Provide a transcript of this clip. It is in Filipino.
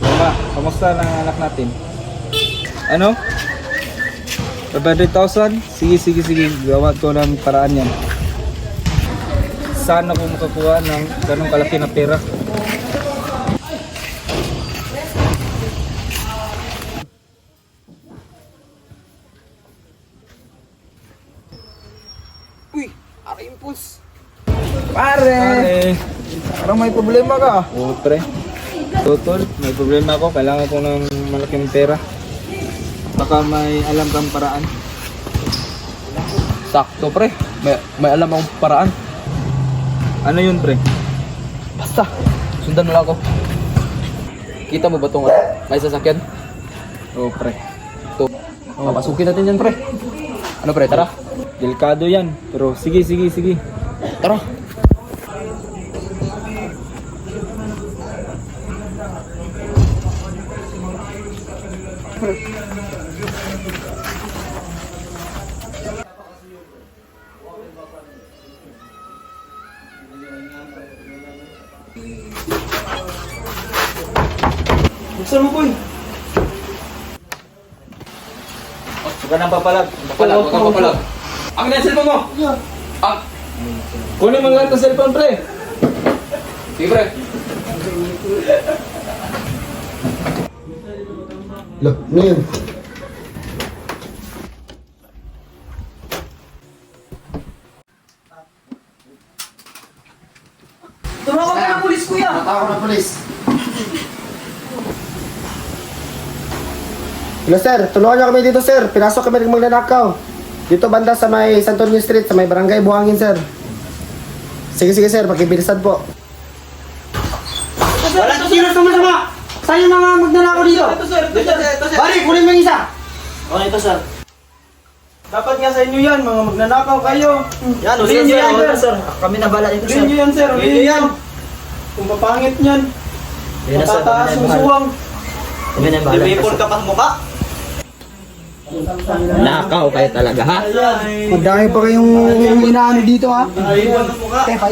Mama, kamusta na ang anak natin? Ano? 500,000? Sige. Gawa ko ng paraan yan. Saan ako makakuha ng ganong kalaki na pera? Uy, Ari Impulse. Pare! Parang may problema ka. Oo, pre. Tutol, may problema ako. Kailangan ko ng malaking pera. Baka may alam kang paraan. Sakto pre, may alam akong paraan. Ano yun, pre? Basta, sundan mo lang ako. Kita mo ba itong may sasakyan? Oo, pre. Ito, papasukin natin yan pre. Ano pre, tara. Delikado yan. Pero sige. Tara. Buksan mo, boy. Huwag ka nang papalag. Papalag. Ang na cellphone mo! Ah, Kunin mo lahat ng cellphone, pre. sige pre. Look, ano yun? Tumawag ka ng pulis, kuya! Natawag ng polis. Hello sir, tulungan niyo kami dito sir. Pinasok kami ng magnanakaw. Dito banda sa may Santo Niño Street, sa may barangay Buhangin sir. Sige sir, pakibilisan po. Wala to sino sama-sama! Saan yung mga magnanakaw dito? Ito sir. Bari, kunin mo yung isa! Okay, ito sir. Dapat nga sa inyo yan, mga magnanakaw kayo. Yan, ulihin nyo yan sir. Kami na bala dito sir. Ulihin nyo yan sir, ulihin nyo yan. Kung mapangit yan, matataas yung suwang. Lumipon ka pa sa mukha. Nakaw kayo talaga ha? Magdami pa kayong inaano dito ha. Teka,